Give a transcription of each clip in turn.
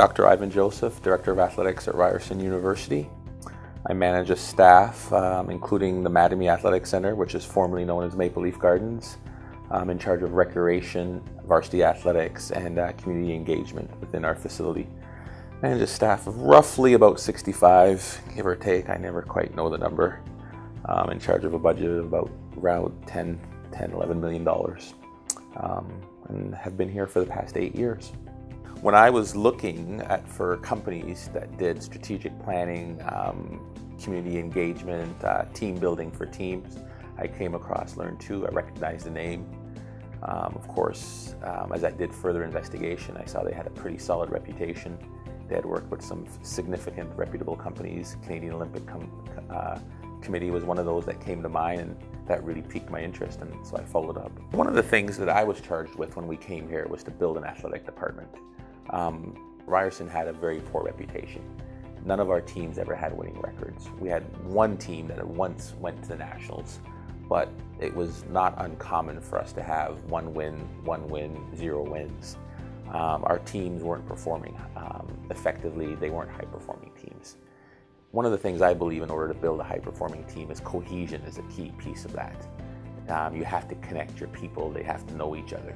Dr. Ivan Joseph, Director of Athletics at Ryerson University. I manage a staff, including the Mattamy Athletic Center, which is formerly known as Maple Leaf Gardens. I'm in charge of recreation, varsity athletics, and community engagement within our facility. I manage a staff of roughly about 65, give or take. I never quite know the number. In charge of a budget of about around $11 million, and have been here for the past 8 years. When I was looking for companies that did strategic planning, community engagement, team building for teams, I came across Learn2. I recognized the name. Of course, as I did further investigation, I saw they had a pretty solid reputation. They had worked with some significant reputable companies. Canadian Olympic Committee was one of those that came to mind, and that really piqued my interest, and so I followed up. One of the things that I was charged with when we came here was to build an athletic department. Ryerson had a very poor reputation. None of our teams ever had winning records. We had one team that once went to the Nationals, but it was not uncommon for us to have one win, 0 wins. Our teams weren't performing effectively. They weren't high-performing teams. One of the things I believe in order to build a high-performing team is cohesion is a key piece of that. You have to connect your people. They have to know each other.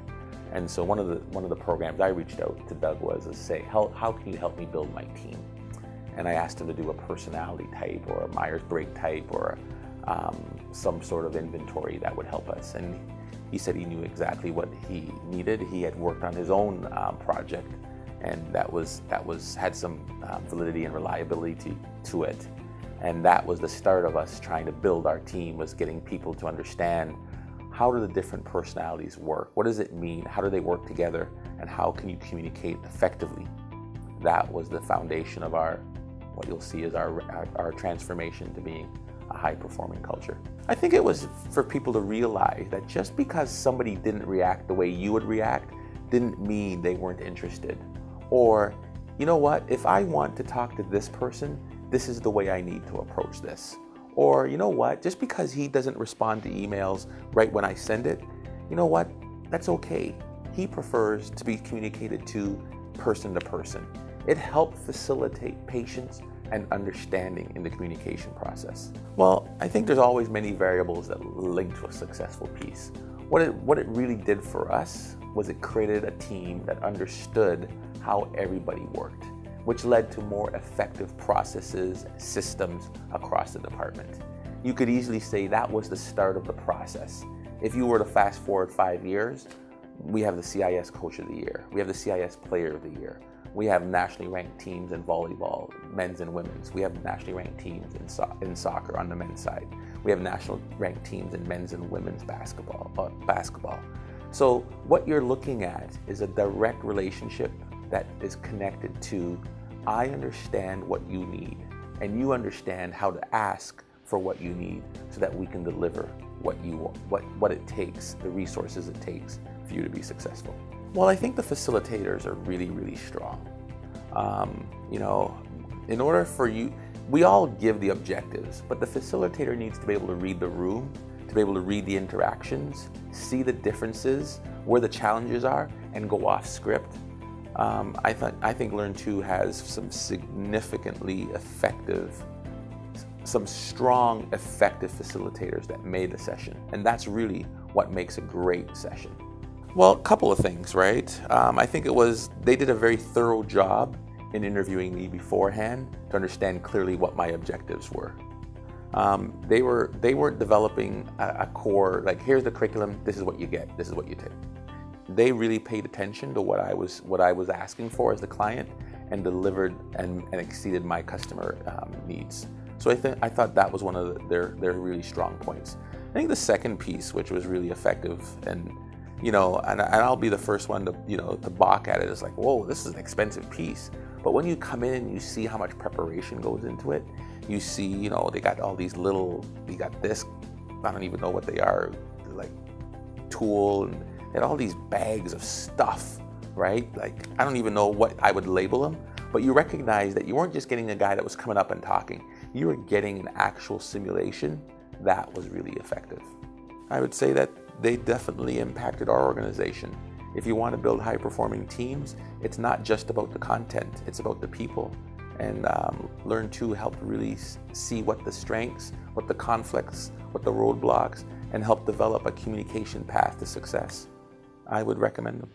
And so one of the programs I reached out to Doug was to say, how can you help me build my team? And I asked him to do a personality type or a Myers-Briggs type or some sort of inventory that would help us. And he said he knew exactly what he needed. He had worked on his own project, and that had some validity and reliability to it. And that was the start of us trying to build our team, was getting people to understand, how do the different personalities work? What does it mean? How do they work together? And how can you communicate effectively? That was the foundation of what you'll see is our transformation to being a high-performing culture. I think it was for people to realize that just because somebody didn't react the way you would react didn't mean they weren't interested. Or, you know what, if I want to talk to this person, this is the way I need to approach this. Or, you know what, just because he doesn't respond to emails right when I send it, you know what, that's okay. He prefers to be communicated to person. It helped facilitate patience and understanding in the communication process. Well, I think there's always many variables that link to a successful piece. What it really did for us was it created a team that understood how everybody worked, which led to more effective processes and systems across the department. You could easily say that was the start of the process. If you were to fast forward 5 years, we have the CIS Coach of the Year. We have the CIS Player of the Year. We have nationally ranked teams in volleyball, men's and women's. We have nationally ranked teams in soccer on the men's side. We have national ranked teams in men's and women's basketball. So what you're looking at is a direct relationship that is connected to, I understand what you need, and you understand how to ask for what you need so that we can deliver what you want, what it takes, the resources it takes for you to be successful. Well, I think the facilitators are really, really strong. In order for you, we all give the objectives, but the facilitator needs to be able to read the room, to be able to read the interactions, see the differences, where the challenges are, and go off script. I think Learn2 has some significantly effective, some strong, effective facilitators that made the session. And that's really what makes a great session. Well, a couple of things, right? I think they did a very thorough job in interviewing me beforehand to understand clearly what my objectives were. They weren't developing a core, like, here's the curriculum, this is what you get, this is what you take. They really paid attention to what I was asking for as the client, and delivered and exceeded my customer needs. So I thought that was one of their really strong points. I think the second piece, which was really effective, and I'll be the first one to balk at it, is like, whoa, this is an expensive piece. But when you come in and you see how much preparation goes into it, you see, they got all these they got this, I don't even know what they are, like tool, and they had all these bags of stuff, right? Like, I don't even know what I would label them, but you recognize that you weren't just getting a guy that was coming up and talking. You were getting an actual simulation that was really effective. I would say that they definitely impacted our organization If you want to build high-performing teams, it's not just about the content, it's about the people. And Learn2 helped really see what the strengths, what the conflicts, what the roadblocks, and help develop a communication path to success. I would recommend them.